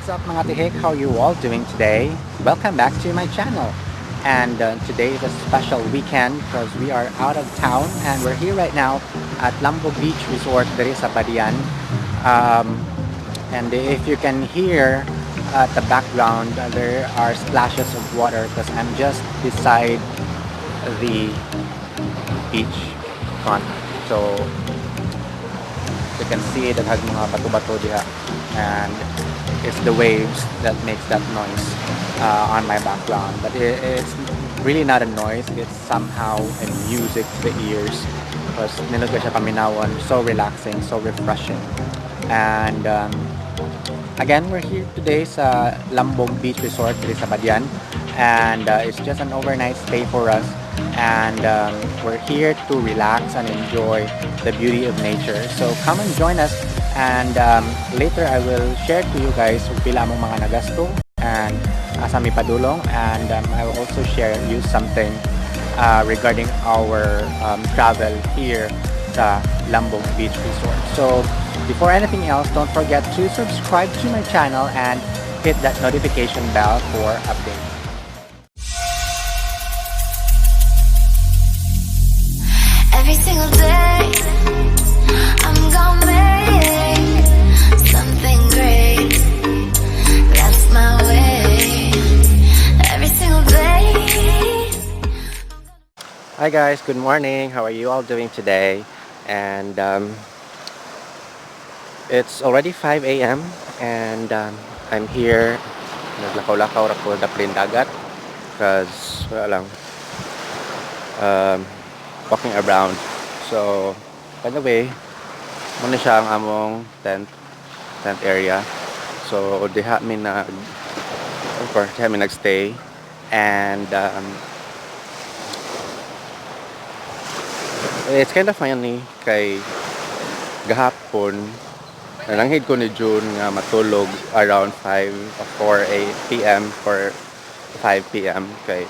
What's up mga tihik? How are you all doing today? Welcome back to my channel. And today is a special weekend because we are out of town and we're here right now at Lambug Beach Resort there is sa Badian. And if you can hear at the background, there are splashes of water because I'm just beside the beach front. So you can see that has mga bato-bato diha, and it's the waves that makes that noise on my background, but it's really not a noise, it's somehow a music to the ears because nilog ko siya paminawon, so relaxing, so refreshing. And again, we're here today sa Lambug Beach Resort dito sa Badian, and it's just an overnight stay for us, and we're here to relax and enjoy the beauty of nature. So come and join us, and later I will share to you guys kung pila among mga nagasto and asa mi padulong, and I will also share you something regarding our travel here sa Lambug Beach Resort. So before anything else, don't forget to subscribe to my channel and hit that notification bell for updates. Every single day, I'm gonna make something great. That's my way. Every single day. Hi guys, good morning. How are you all doing today? And it's already 5 a.m. and I'm here. Naglakaw-lakaw ra ko daplin dagat because wala lang. Walking around. So, by the way, muna siya ang among tent area. So, diha mi nagstay, and it's kind of funny kay gahapon nananghid ko ni June nga matulog around 4 p.m. for 5 p.m. kay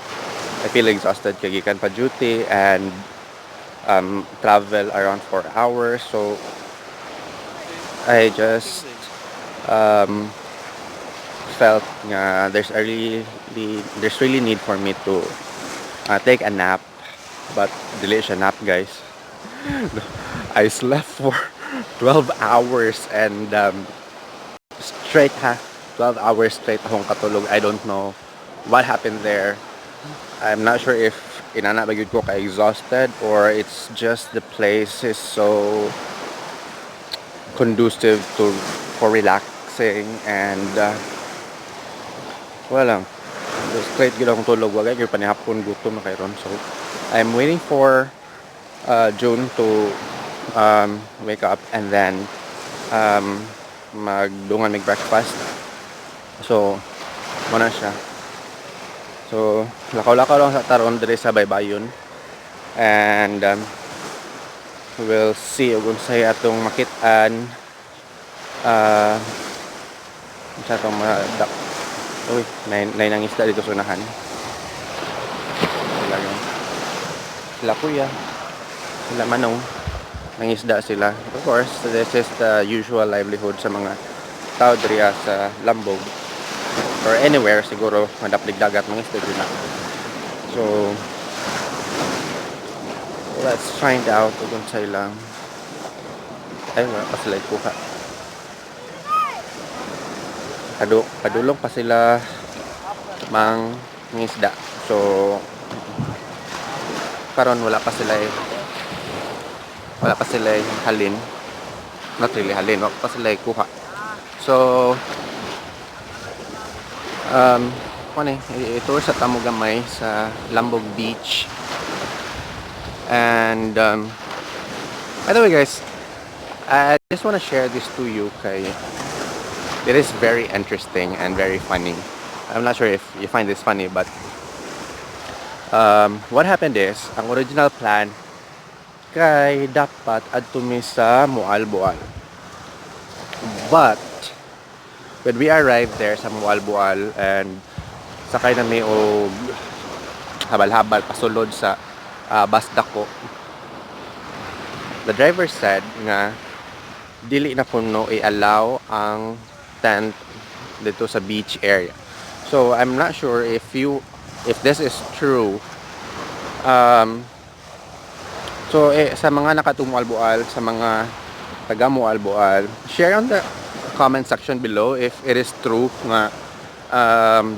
I feel exhausted kay gikan pa duty and travel around 4 hours, so I just felt nga there's really need for me to take a nap, but dili siya nap guys. I slept for 12 hours and straight 12 hours straight akong katulog. I don't know what happened there. I'm not sure if inana ba gyud ko ka exhausted or it's just the place is so conducive for relaxing, and wala lang straight gyud akong tulog, wala gyud panihapon gutom na kayron. So I'm waiting for June to wake up and then magdungan mag breakfast. So muna siya. So, lakaw-lakaw lang sa taron dire sa baybayon. And we'll see kung say atong makitaan sa atong uy, nang isda dito sa unahan. Sila kuya, sila manong, nangisda sila. Of course, this is the usual livelihood sa mga tao diri sa Lambug or anywhere siguro madaplig dagat mga isda na. So let's find out kung sa ilang ay wala pa sila ikuha. Padulong pa sila mang isda. So karon wala pa sila halin, not really halin, wala pa sila ikuha. So ito sa tamo gamay sa Lambug Beach. And by the way guys, I just want to share this to you kay it is very interesting and very funny. I'm not sure if you find this funny, but what happened is ang original plan kay dapat adto mi sa Moalboal, but when we arrived there sa Moalboal and sakay na may og habal-habal pasulod sa bus dako, the driver said nga dili na kuno i-allow ang tent dito sa beach area. So I'm not sure if this is true. Um, so sa mga nakatumualbual, sa mga taga Moalboal, share on the comment section below if it is true nga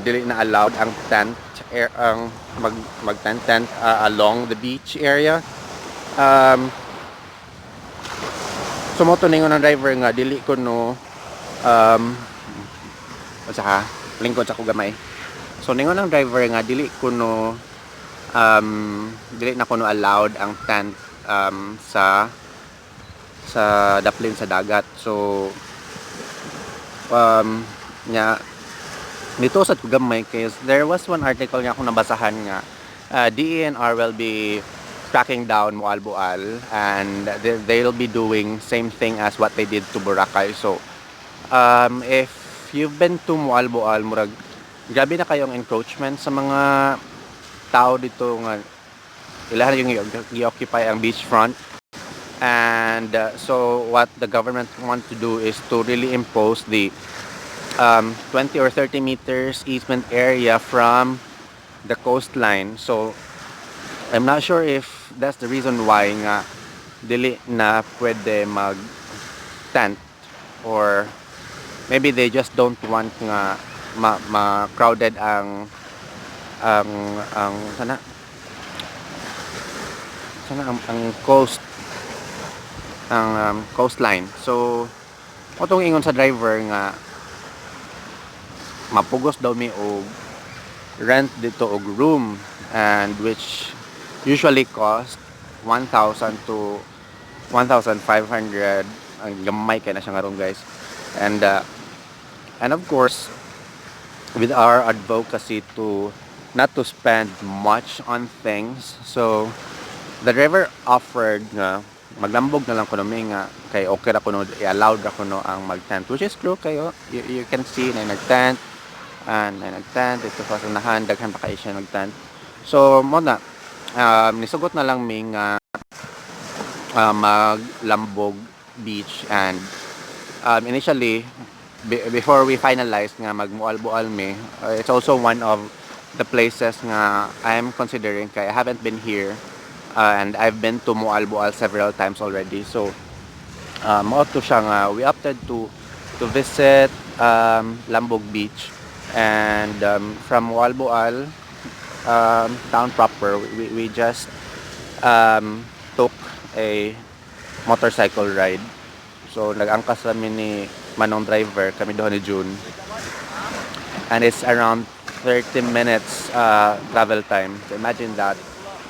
dili na allowed ang tent ang mag tent along the beach area. Sumoto ningon ng driver nga dili ko no sa lingkod sa ko gamay. So ningon ng driver nga dili ko no dili na ko no allowed ang tent sa daplin sa dagat. So nya nito sa gamay kay there was one article nga akong nabasahan nga DENR will be tracking down Moalboal and they'll be doing same thing as what they did to Boracay. So if you've been to Moalboal, murag grabe na kayong encroachment sa mga tao dito nga ilahan yung i-occupy ang beachfront. And so what the government want to do is to really impose the 20 or 30 meters easement area from the coastline. So I'm not sure if that's the reason why nga dili na pwede mag tent, or maybe they just don't want nga crowded ang sana ang coast ang coastline. So otong ingon sa driver nga mapugos daw mi og rent dito og room, and which usually cost 1,000 to 1,500. Ang gamay kay na siya nga ron, guys. And of course with our advocacy to not to spend much on things, so the driver offered nga maglambog na lang kuno mi nga kay okay ra kuno i-allowed ra kuno ang mag-tent, which is true kayo. You can see na nag-tent and nag-tent ito sa unahan, daghan pa kay siya nag-tent. So mo na nisugot na lang mi nga maglambog beach, and initially before we finalized nga mag-Moalboal mi, it's also one of the places nga I'm considering kay I haven't been here. And I've been to Moalboal several times already. So mao to siya nga we opted to visit Lambug Beach, and from Moalboal town proper we just took a motorcycle ride. So nag-angkas kami ni manong driver, kami doon ni June, and it's around 30 minutes travel time. So imagine that.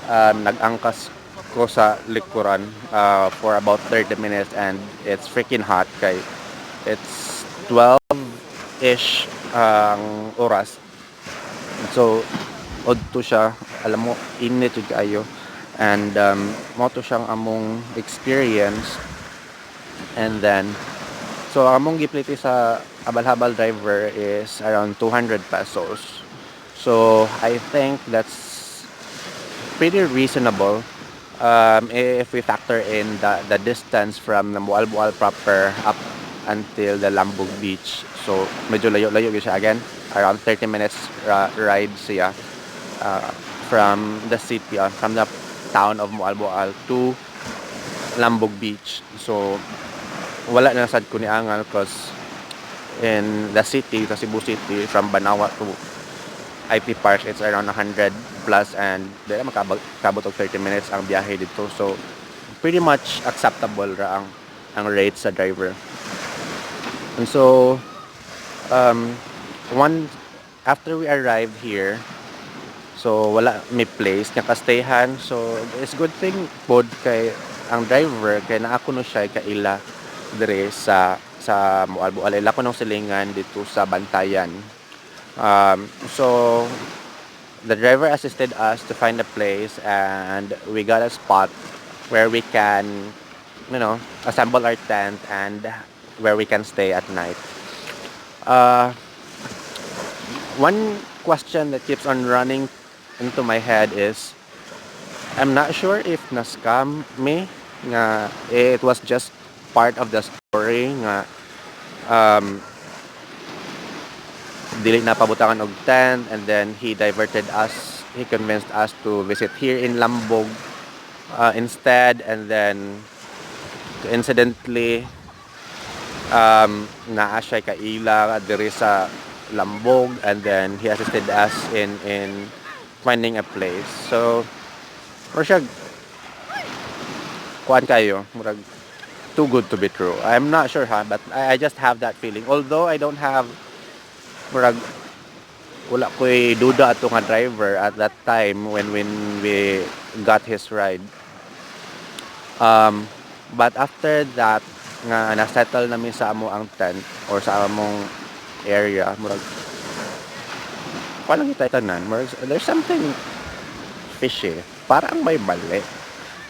Nag-angkas ko sa likuran for about 30 minutes, and it's freaking hot kay it's 12-ish ang oras. So odto siya, alam mo init jud kaayo, and mo to siyang among experience. And then so among gipliti sa habal-habal driver is around 200 pesos. So I think that's pretty reasonable if we factor in the distance from the Moalboal proper up until the Lambug Beach. So medyo layo siya, again around 30 minutes ride siya from the city, from the town of Moalboal to Lambug Beach. So wala na sad ko ni angal cause in the city, sa Cebu City, from Banawa to IP Park, it's around 100 plus, and dili makabot og 30 minutes ang biyahe dito. So pretty much acceptable ra ang rate sa driver. And so after we arrived here, so wala may place nga ka-stayhan. So it's good thing pod kay ang driver kay naa kuno siya kaila dire sa Moalboal. Ila ko nung silingan dito sa Bantayan. So the driver assisted us to find a place, and we got a spot where we can, assemble our tent and where we can stay at night. One question that keeps on running into my head is, I'm not sure if na-scam me nga it was just part of the story nga dili na pabutangan og tent, and then he convinced us to visit here in Lambug instead, and then coincidentally naa siya kaila diri sa Lambog, and then he assisted us in finding a place. So mura siya kuan kayo, murag too good to be true. I'm not sure but I just have that feeling. Although I don't have murag wala ko'y duda ato nga driver at that time when we got his ride. But after that nga na-settle namin sa amo ang tent or sa among area, murag palang kita tanan, murag there's something fishy, parang may mali.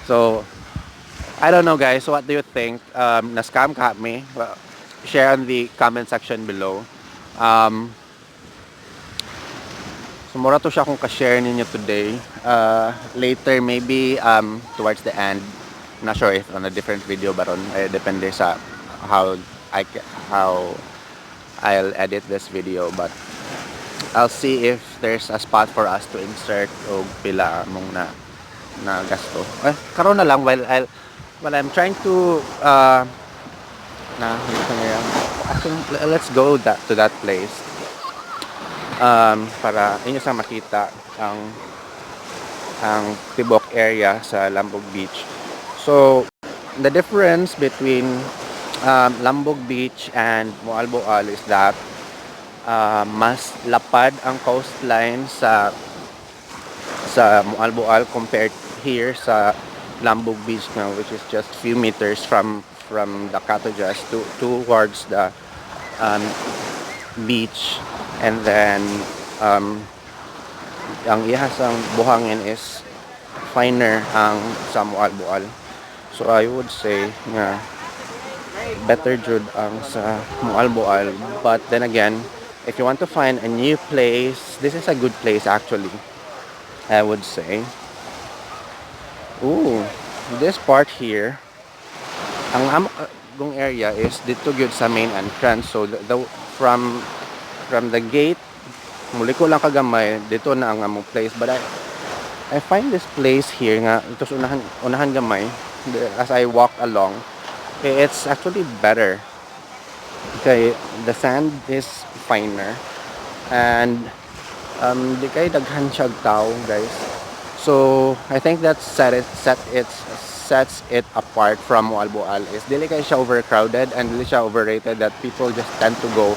So I don't know guys, what do you think? Na-scam ka me? Share in the comment section below. So mura to siya kung ka-share ninyo today. Later maybe towards the end, not sure if on a different video baron, depende sa how I'll edit this video, but I'll see if there's a spot for us to insert o pila mong na gasto. Karon na lang while I'm trying to let's go to that place. Para inyo sa makita ang tibok area sa Lambug Beach. So the difference between Lambug Beach and Moalboal is that mas lapad ang coastline sa Moalboal compared here sa Lambug Beach now, which is just few meters from the cottages towards the beach. And then ang ihasang buhangin is finer ang sa Moalboal. So I would say nga better jud ang sa Moalboal, but then again, if you want to find a new place, this is a good place actually, I would say. Ooh, this part here, ang among area is dito gyud sa main entrance. So from the gate, muli ko lang kagamay, dito na ang among place. But I find this place here nga, ito sa unahan gamay, as I walk along, it's actually better. Okay, the sand is finer, and di kay daghan siya tao guys. So I think that sets it apart from Moalboal is dili kay siya overcrowded and dili siya overrated, that people just tend to go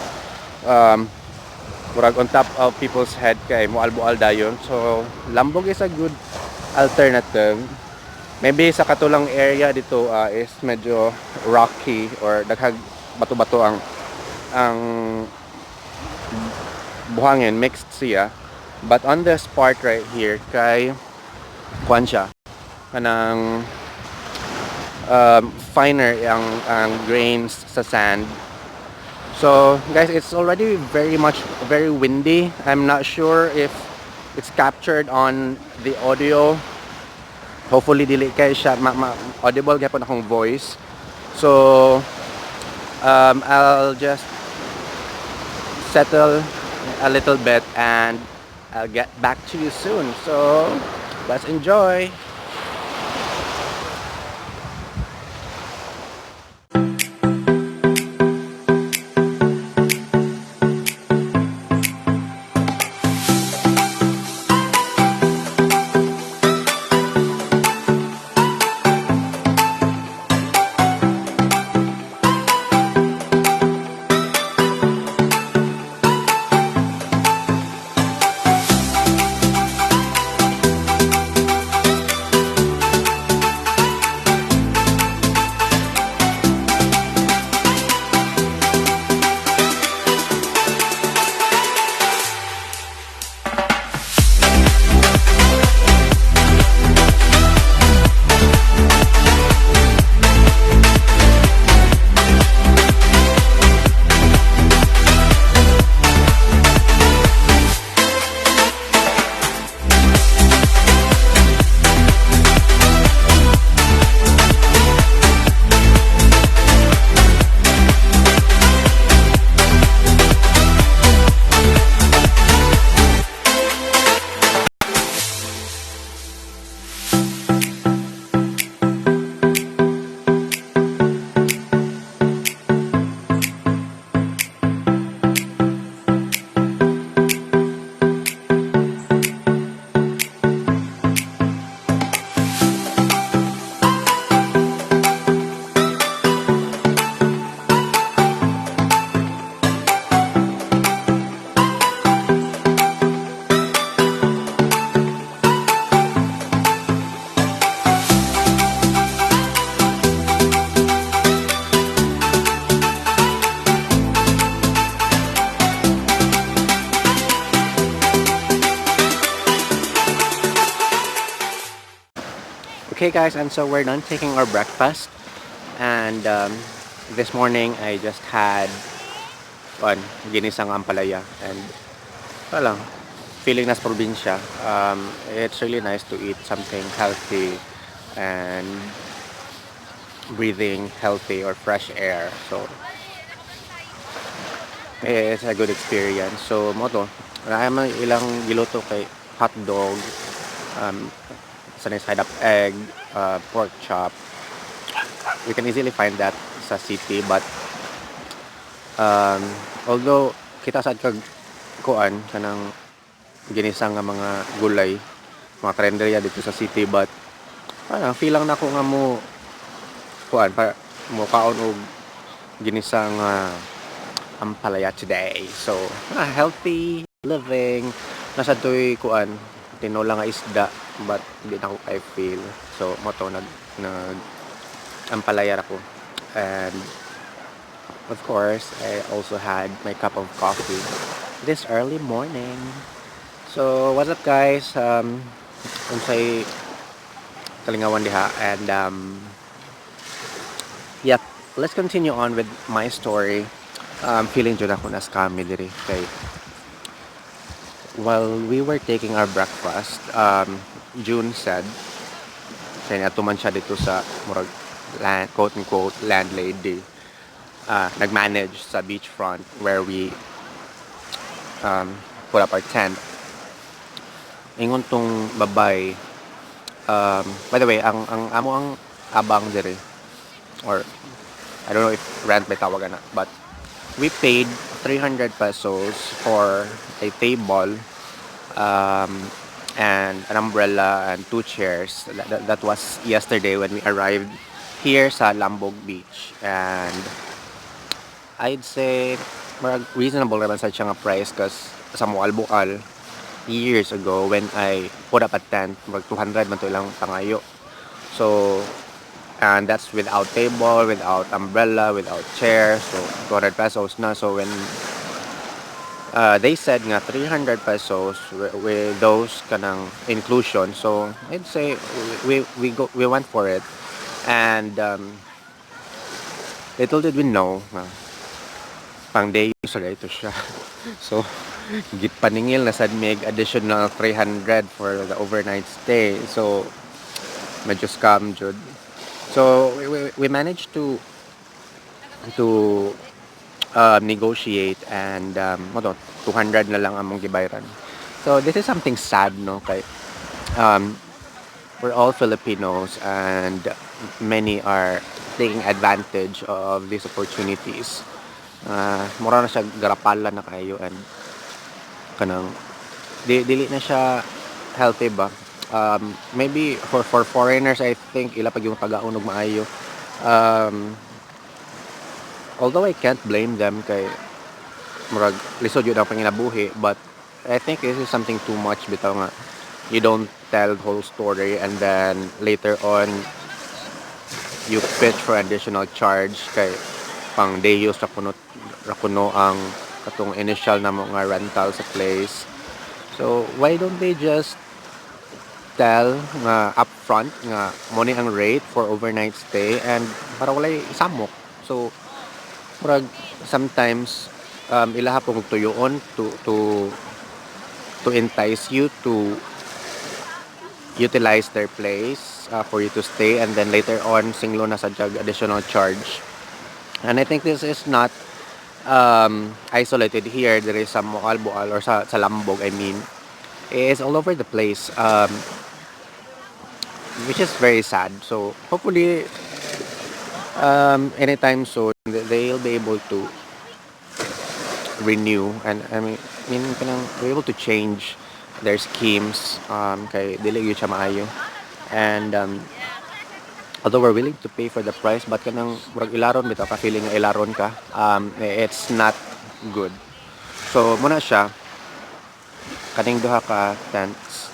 murag on top of people's head kay Moalboal dayon. So Lambug is a good alternative. Maybe sa katulang area dito is medyo rocky or daghang bato-bato ang buhangin, mixed siya. But on this part right here kay kuan siya kanang finer ang grains sa sand. So guys, it's already very windy. I'm not sure if it's captured on the audio. Hopefully dili kay siya audible gyapon akong voice. So I'll just settle a little bit and I'll get back to you soon. So let's enjoy. Okay, guys, and so we're done taking our breakfast. And this morning, I just had one ginisang ampalaya. And wala lang, feeling nas probinsya. It's really nice to eat something healthy and breathing healthy or fresh air. So it's a good experience. So mo to, wala man ilang giluto kay hot dog, um, sunny side up egg, pork chop. We can easily find that sa city, but um, although kita sad kag kuan kanang ginisang nga mga gulay, mga karenderya dito sa city, but feel lang nako nga mo kuan pa mo kaon og ginisang ampalaya today. So healthy living, nasa toy kuan tinola nga isda, but hindi na ko kay feel. So mo to nag ampalaya ako. And of course, I also had my cup of coffee this early morning. So what's up, guys? Unsay kalingawan diha, and yep, let's continue on with my story. Feeling jud ako na scammy diri kay while we were taking our breakfast, June said kay natuman siya dito sa murag land, quote unquote landlady, nag-manage sa beachfront where we put up our tent. Ingon tong babay, by the way, ang amo ang abang dire, or I don't know if rent may tawagan na, but we paid 300 pesos for a table, and an umbrella and 2 chairs. That was yesterday when we arrived here sa Lambug Beach. And I'd say reasonable naman sa siyang price, because sa Moalboal years ago when I put up a tent, 200 man to ilang pangayo. So, and that's without table, without umbrella, without chair. So 200 pesos na. So when they said nga 300 pesos with those kanang inclusion, so I'd say we went for it. And little did we know, pang day use ito siya. So gitpaningil na sad mig additional 300 for the overnight stay. So medyo scam jud. So we managed to negotiate, and 200 na lang among gibayran. So this is something sad, no, kay we're all Filipinos, and many are taking advantage of these opportunities. Mura na siya garapala na kayo, and kanang dili na siya healthy ba. Maybe for foreigners, I think ila pag yung tagaon og maayo. Although I can't blame them kay murag lisod yun ang panginabuhi, but I think this is something too much bitaw nga you don't tell the whole story, and then later on you pitch for additional charge kay pang day use rakuno ang katong initial na mga rental sa place. So why don't they just tell nga upfront nga money ang rate for overnight stay, and para walay samok. So murag sometimes ilaha pong tuyoon to entice you to utilize their place for you to stay, and then later on singlo na sa additional charge. And I think this is not isolated here. There is some Moalboal or sa Lambug, I mean. It's all over the place, which is very sad. So hopefully anytime soon they'll be able to renew, and I mean kanang be able to change their schemes, kay dili gyud siya maayo. And although we're willing to pay for the price, but kanang murag ilaron bitaw ka, feeling nga ilaron ka, it's not good. So muna siya kaning duha ka tents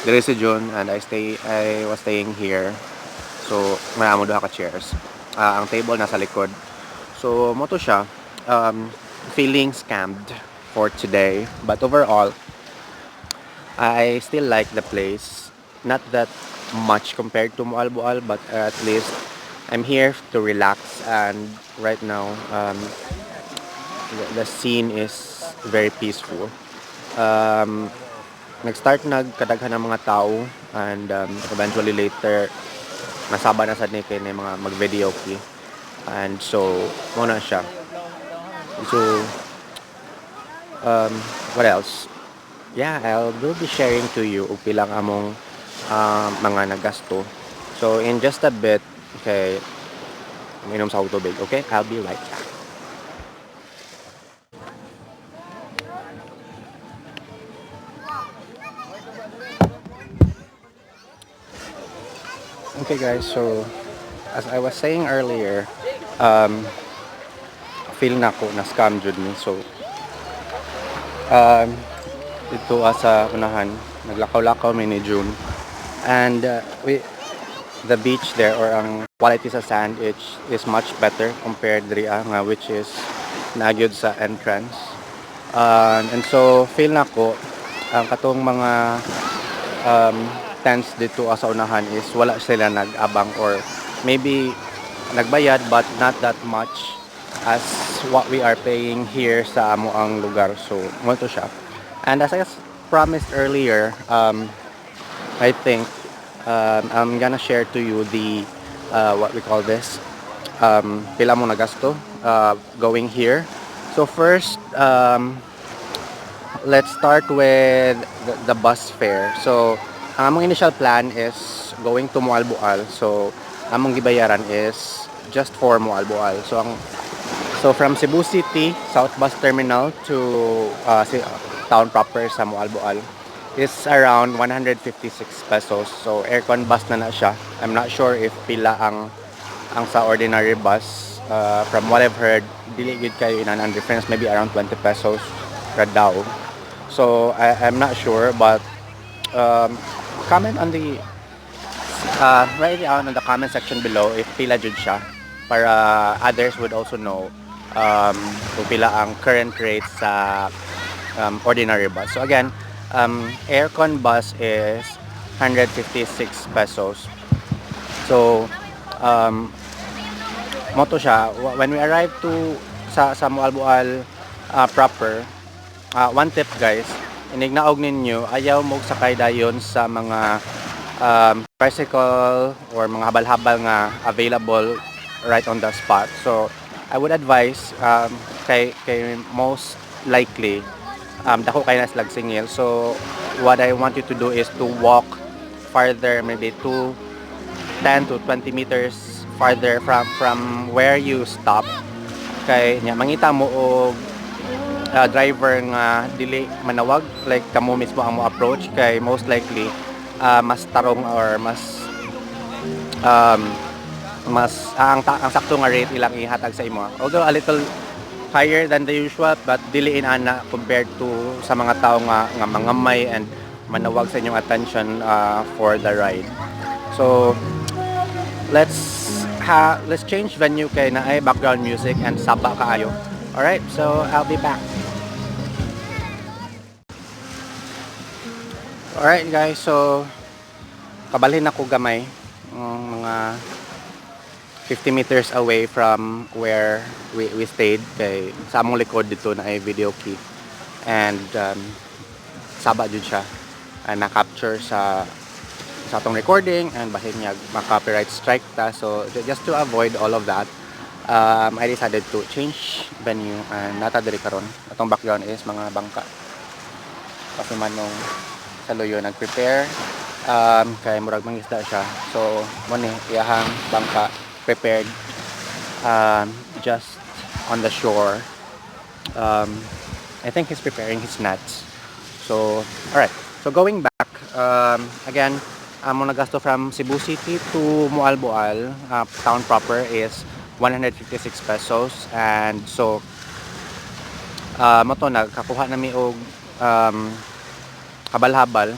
diri si June, and I was staying here. So may amo duha ka chairs, ang table nasa likod. So mo to siya, feeling scammed for today, but overall I still like the place. not that much compared to Moalboal, but at least I'm here to relax. And right now, the scene is very peaceful. Um, nag-start nagkadaghan ng mga tao, and eventually later nasaba na sad ni kay na mga mag-video key. And so mo na siya. So um, what else? Yeah, will be sharing to you og pilang among mga nagasto. So in just a bit, okay, uminom sa akong tubig. Okay, I'll be right back. Okay guys, so as I was saying earlier, um, feel na ko na scam jud ni. So um, dito sa unahan, naglakaw-lakaw mi ni June. And the beach there, or ang quality sa sand, is much better compared diri nga, which is nagyod sa entrance. And so feel na ko ang katong mga um, tents dito sa unahan is wala sila nag-abang, or maybe nagbayad but not that much as what we are paying here sa amo ang lugar. So mo to siya. And as I promised earlier, I think I'm gonna share to you the what we call this, pila mo nagasto going here. So first, let's start with the bus fare. So ang among initial plan is going to Moalboal. So among gibayaran is just for Moalboal. So from Cebu City South Bus Terminal to town proper sa Moalboal is around 156 pesos. So aircon bus na siya. I'm not sure if pila ang sa ordinary bus. From what I've heard, dili gid kayo ang difference, maybe around 20 pesos ra daw. So I'm not sure, but comment on the write it down in the comment section below if pila jud siya, para others would also know kung pila ang current rate sa ordinary bus. So again, aircon bus is 156 pesos. So moto siya when we arrive to sa Moalboal proper. One tip guys, inignaog ninyo, ayaw mo sakay dayon sa mga tricycle or mga habal-habal nga available right on the spot. So I would advise, kay most likely dako kay nas singil. So what I want you to do is to walk farther, maybe 10 to 20 meters farther from where you stop. Kay nya mangita mo og driver nga dili manawag, like kamo mismo ang mo approach, kay most likely mas tarong or mas ang sakto nga rate ilang ihatag sa imo, although a little higher than the usual, but diliin ana compared to sa mga tao nga mangamay and manawag sa inyong attention for the ride. So let's change venue kay na ay background music and saba kaayo. Alright, so I'll be back. Alright guys, so kabalhin ako gamay, mga 50 meters away from where we stayed. Kay sa among likod dito na ay video key, and saba jud siya ay na-capture sa atong recording, and bahin niya ma-copyright strike ta. So just to avoid all of that, I decided to change venue, and nata diri karon atong background is mga bangka. Kasi manong saluyo nag-prepare, kay murag mangisda siya. So mo ni iyahang bangka prepared just on the shore. I think he's preparing his nets. So alright, so going back, again, mo nagasto from Cebu City to Moalboal town proper is 156 pesos. And so mo to nagkakuha nami og habal-habal.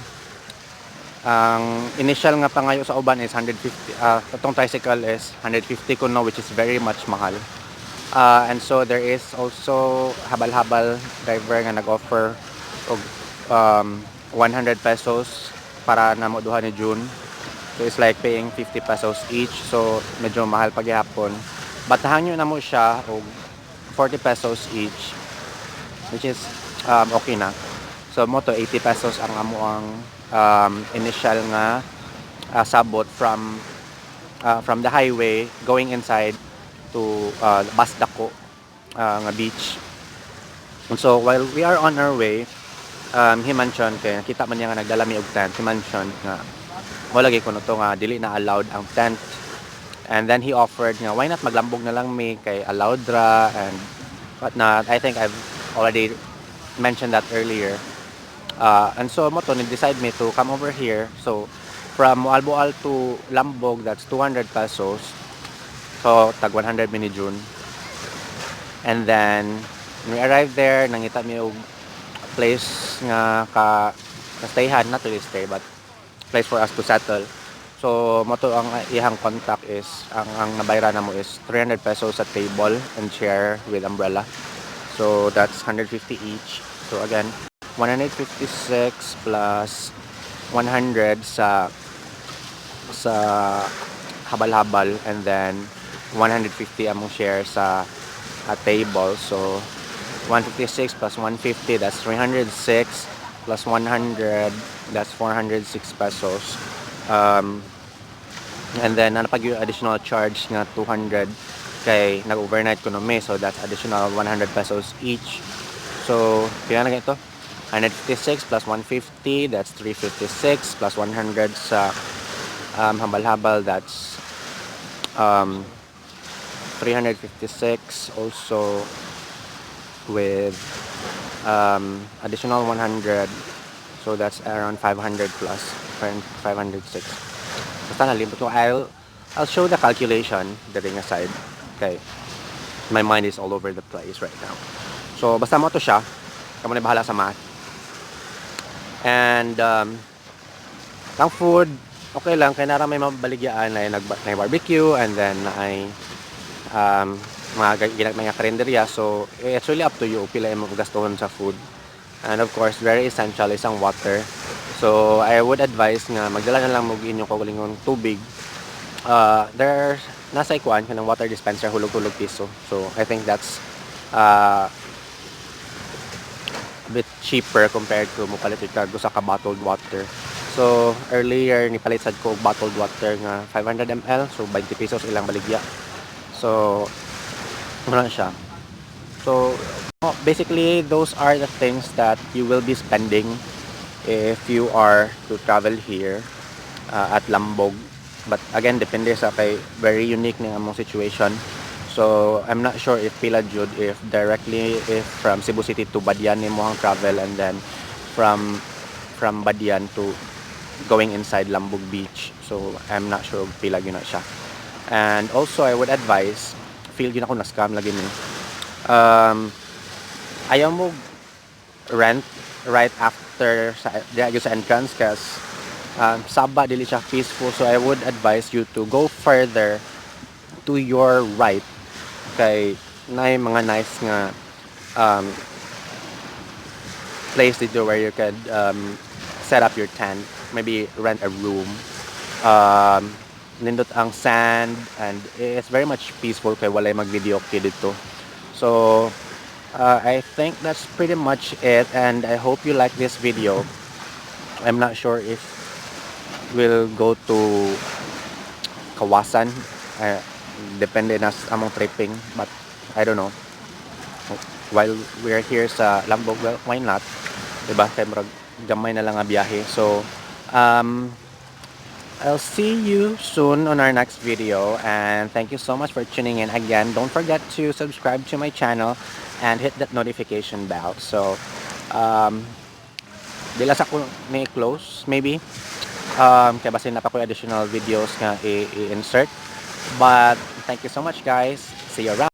Ang initial nga pangayo sa uban is 150, itong tricycle is 150 kuno, which is very much mahal. And so there is also habal-habal driver nga nag-offer og 100 pesos para na mo duha ni June. So it's like paying 50 pesos each. So medyo mahal paghihapon. But hangyo na mo siya og 40 pesos each, which is okay na. So mo to 80 pesos ang amo ang initial nga sabot from the highway going inside to Basdako nga beach. And so while we are on our way, he mentioned kay nakita man niya nga nagdala mi og tent. He mentioned nga wala gyud kuno to nga dili na allowed ang tent. And then he offered nga why not maglambog na lang mi kay allowed ra and whatnot. I think I've already mentioned that earlier. And so mo to decide me to come over here. So from Moalboal to Lambug, that's 200 pesos. So tag 100 mini June. And then when we arrived there, nangita mi og place nga ka-stayhan, not really stay but place for us to settle. So mo to ang ihang contact is ang nabayra na mo is 300 pesos sa table and chair with umbrella. So that's 150 each. So again, 156 plus 100 sa habal-habal, and then 150 among share sa table. So 156 plus 150, that's 306 plus 100, that's 406 pesos. And then napag yung additional charge nga 200 kay nag-overnight ko no me, so that's additional 100 pesos each. So kaya na ganito, 156 plus 150, that's 356 plus 100 sa habal-habal, that's 356 also with additional 100, so that's around 500 plus 506. Basta nalimot ko. I'll show the calculation during aside. Okay, my mind is all over the place right now. So basta mo to siya, kamo na bahala sa math. And ang food okay lang, kaya nara may mabaligyaan na nag-barbecue, and then ay mga karinderya. So it's really up to you pila yung magastuhon sa food. And of course, very essential is ang water. So I would advise nga magdala na lang mo inyong kaugalingong tubig. There nasa ikuan kanang water dispenser hulog-hulog piso. So I think that's a bit cheaper compared to mo palit ka sa bottled water. So earlier ni palit sad ko bottled water nga 500 ml, so 20 pesos ilang baligya. So ano siya. So basically those are the things that you will be spending if you are to travel here at Lambug. But again, depende sa kay very unique ng among situation. So I'm not sure if pila jud if directly if from Cebu City to Badian ni mo ang travel, and then from Badian to going inside Lambug Beach. So I'm not sure pila gyud na siya. And also I would advise, feel gyud ako na scam lagi ni. Ayaw mo rent right after sa entrance kasi Saba dili siya peaceful. So I would advise you to go further to your right kay na mga nice nga place dito where you could set up your tent, maybe rent a room. Nindot ang sand and it's very much peaceful kay walay mag-video dito. So I think that's pretty much it, and I hope you like this video. I'm not sure if we'll go to Kawasan, depende na sa among tripping, but I don't know. While we're here sa Lambug, well, why not? Diba? Kaya marag gamay na lang nga biyahe. So I'll see you soon on our next video, and thank you so much for tuning in again. Don't forget to subscribe to my channel and hit that notification bell. So dila sa ko may close maybe kaya basin na pa ko additional videos nga i-insert, but thank you so much guys, see you around.